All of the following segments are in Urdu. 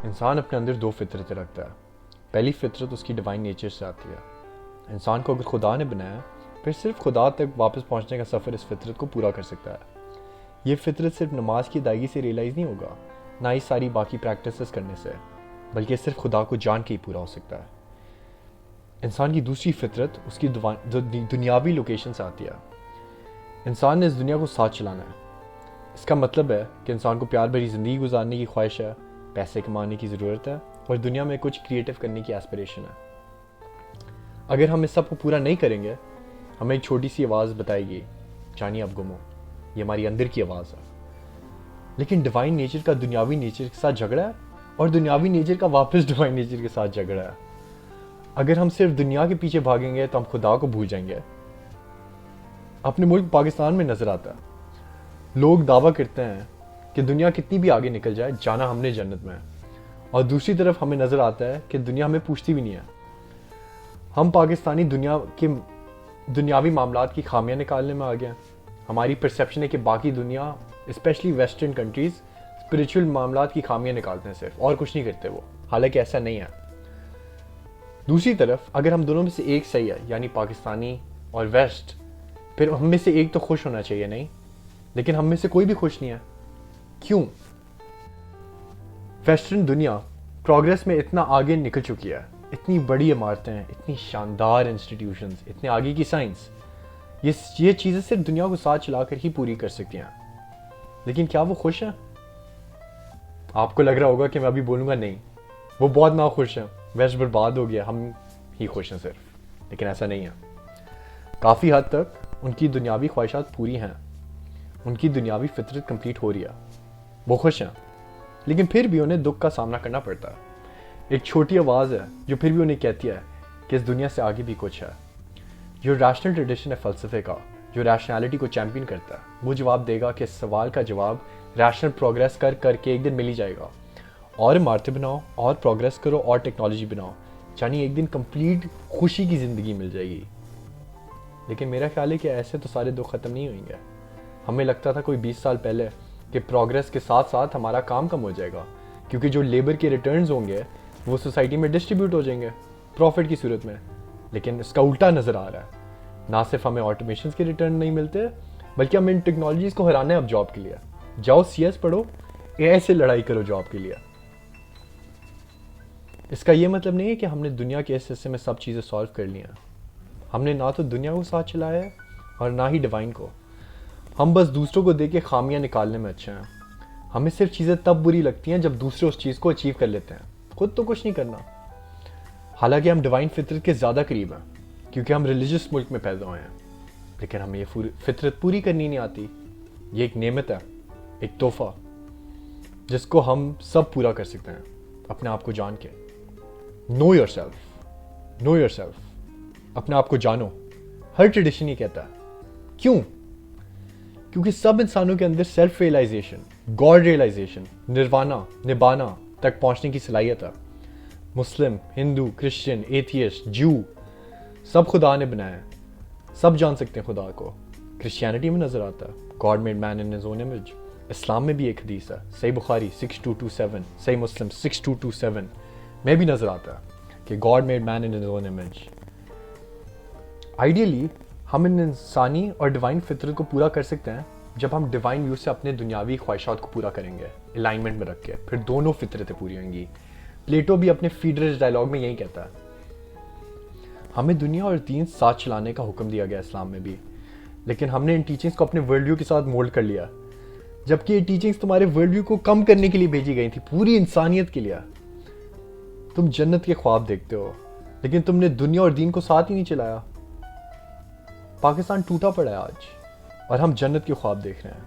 انسان اپنے اندر دو فطرتیں رکھتا ہے. پہلی فطرت اس کی ڈیوائن نیچر سے آتی ہے. انسان کو اگر خدا نے بنایا پھر صرف خدا تک واپس پہنچنے کا سفر اس فطرت کو پورا کر سکتا ہے. یہ فطرت صرف نماز کی ادائیگی سے ریئلائز نہیں ہوگا، نہ ہی ساری باقی پریکٹسز کرنے سے، بلکہ صرف خدا کو جان کے ہی پورا ہو سکتا ہے. انسان کی دوسری فطرت اس کی دنیاوی لوکیشن سے آتی ہے. انسان نے اس دنیا کو ساتھ چلانا ہے. اس کا مطلب ہے کہ انسان کو پیار بھری زندگی گزارنے کی خواہش ہے، پیسے کمانے کی ضرورت ہے اور دنیا میں کچھ کریٹو کرنے کی ایسپریشن ہے. اگر ہم اس سب کو پورا نہیں کریں گے، ہمیں ایک چھوٹی سی آواز بتائے گی جانی اب گم ہو. یہ ہماری اندر کی آواز ہے. لیکن ڈیوائن نیچر کا دنیاوی نیچر کے ساتھ جھگڑا ہے اور دنیاوی نیچر کا واپس ڈیوائن نیچر کے ساتھ جھگڑا ہے. اگر ہم صرف دنیا کے پیچھے بھاگیں گے تو ہم خدا کو بھول جائیں گے. اپنے ملک پاکستان میں نظر آتا ہے، لوگ دعویٰ کرتے ہیں کہ دنیا کتنی بھی آگے نکل جائے جانا ہم نے جنت میں ہے، اور دوسری طرف ہمیں نظر آتا ہے کہ دنیا ہمیں پوچھتی بھی نہیں ہے. ہم پاکستانی دنیا کے دنیاوی معاملات کی خامیاں نکالنے میں آگے ہیں. ہماری پرسیپشن ہے کہ باقی دنیا اسپیشلی ویسٹرن کنٹریز اسپریچول معاملات کی خامیاں نکالتے ہیں صرف، اور کچھ نہیں کرتے وہ، حالانکہ ایسا نہیں ہے. دوسری طرف اگر ہم دونوں میں سے ایک صحیح ہے، یعنی پاکستانی اور ویسٹ، پھر ہم میں سے ایک تو خوش ہونا چاہیے نہیں، لیکن ہم میں سے کوئی بھی خوش نہیں ہے. کیوں؟ ویسٹرن دنیا پروگریس میں اتنا آگے نکل چکی ہے، اتنی بڑی عمارتیں، اتنی شاندار انسٹیٹیوشنز، اتنے آگے کی سائنس، یہ چیزیں صرف دنیا کو ساتھ چلا کر ہی پوری کر سکتی ہیں. لیکن کیا وہ خوش ہیں؟ آپ کو لگ رہا ہوگا کہ میں ابھی بولوں گا نہیں، وہ بہت ناخوش ہیں، ویسٹ برباد ہو گیا، ہم ہی خوش ہیں صرف. لیکن ایسا نہیں ہے. کافی حد تک ان کی دنیاوی خواہشات پوری ہیں، ان کی دنیاوی فطرت کمپلیٹ ہو رہی ہے، وہ خوش ہیں. لیکن پھر بھی انہیں دکھ کا سامنا کرنا پڑتا ہے. ایک چھوٹی آواز ہے جو پھر بھی انہیں کہتی ہے کہ اس دنیا سے آگے بھی کچھ ہے. جو ریشنل ٹریڈیشن ہے فلسفے کا، جو ریشنالٹی کو چیمپئن کرتا ہے، وہ جواب دے گا کہ اس سوال کا جواب ریشنل پروگریس کر کے ایک دن مل ہی جائے گا. اور عمارتیں بناؤ، اور پروگریس کرو، اور ٹیکنالوجی بناؤ، یعنی ایک دن کمپلیٹ خوشی کی زندگی مل جائے گی. لیکن میرا خیال ہے کہ ایسے تو سارے دکھ ختم نہیں ہوئیں گے. ہمیں لگتا تھا کوئی 20 سال پہلے کہ پروگریس کے ساتھ ساتھ ہمارا کام کم ہو جائے گا، کیونکہ جو لیبر کے ریٹرنز ہوں گے وہ سوسائٹی میں ڈسٹریبیوٹ ہو جائیں گے پروفٹ کی صورت میں. لیکن اس کا الٹا نظر آ رہا ہے. نہ صرف ہمیں آٹومیشنز کے ریٹرن نہیں ملتے، بلکہ ہمیں ان ٹیکنالوجیز کو ہرانا ہے اب جاب کے لیے. جاؤ سی ایس پڑھو، اے آئی سے لڑائی کرو جاب کے لیے. اس کا یہ مطلب نہیں ہے کہ ہم نے دنیا کے اس حصے میں سب چیزیں سالو کر لی ہیں. ہم نے نہ تو دنیا کو ساتھ چلایا ہے اور نہ ہی ڈیوائن کو. ہم بس دوسروں کو دیکھ کے خامیاں نکالنے میں اچھے ہیں. ہمیں صرف چیزیں تب بری لگتی ہیں جب دوسرے اس چیز کو اچیو کر لیتے ہیں، خود تو کچھ نہیں کرنا. حالانکہ ہم ڈیوائن فطرت کے زیادہ قریب ہیں کیونکہ ہم ریلیجس ملک میں پیدا ہوئے ہیں. لیکن ہمیں یہ فطرت پوری کرنی نہیں آتی. یہ ایک نعمت ہے، ایک تحفہ، جس کو ہم سب پورا کر سکتے ہیں اپنے آپ کو جان کے. Know yourself, know yourself. اپنے آپ کو جانو. ہر ٹریڈیشن یہ کہتا ہے. کیوں؟ کیونکہ سب انسانوں کے اندر self realisation, God realisation, nirvana, Nibbana تک پہنچنے کی صلاحیت ہے. مسلم، ہندو، کرسچن، ایتھیسٹ، جو، سب خدا نے بنایا ہے. سب جان سکتے ہیں خدا کو. کرسچینٹی میں نظر آتا ہے God made man in his own image. Islam میں بھی ایک حدیث ہے، صحیح بخاری 6227، صحیح مسلم 6227 میں بھی نظر آتا ہے کہ God made man in his own image. Ideally ہم ان انسانی اور ڈیوائن فطرت کو پورا کر سکتے ہیں جب ہم ڈیوائن ویو سے اپنے دنیاوی خواہشات کو پورا کریں گے، الائنمنٹ میں رکھ کے. پھر دونوں فطرتیں پوری ہوں گی. پلیٹو بھی اپنے فیڈرس ڈائلاگ میں یہی کہتا ہے. ہمیں دنیا اور دین ساتھ چلانے کا حکم دیا گیا اسلام میں بھی، لیکن ہم نے ان ٹیچنگز کو اپنے ورلڈ ویو کے ساتھ مولڈ کر لیا، جبکہ یہ ٹیچنگز تمہارے ورلڈ ویو کو کم کرنے کے لیے بھیجی گئی تھی، پوری انسانیت کے لیے. تم جنت کے خواب دیکھتے ہو، لیکن تم نے دنیا اور دین کو ساتھ ہی نہیں چلایا. پاکستان ٹوٹا پڑا ہے آج، اور ہم جنت کے خواب دیکھ رہے ہیں.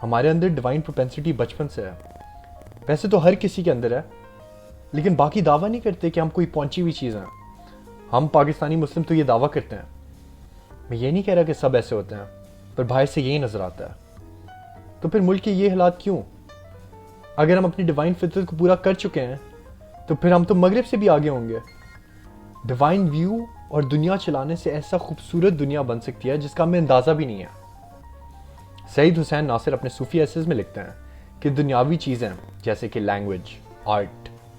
ہمارے اندر ڈیوائن پروپینسٹی بچپن سے ہے. ویسے تو ہر کسی کے اندر ہے، لیکن باقی دعویٰ نہیں کرتے کہ ہم کوئی پہنچی ہوئی چیز ہیں. ہم پاکستانی مسلم تو یہ دعویٰ کرتے ہیں. میں یہ نہیں کہہ رہا کہ سب ایسے ہوتے ہیں، پر باہر سے یہی نظر آتا ہے. تو پھر ملک کے یہ حالات کیوں؟ اگر ہم اپنی ڈیوائن فطرت کو پورا کر چکے ہیں تو پھر ہم تو مغرب سے بھی آگے ہوں گے. ڈیوائن ویو اور دنیا چلانے سے ایسا خوبصورت دنیا بن سکتی ہے جس کا ہمیں اندازہ بھی نہیں ہے. سعید حسین ناصر اپنے صوفی ایسز میں لکھتے ہیں کہ دنیاوی چیزیں جیسے کہ لینگویج، آرٹ،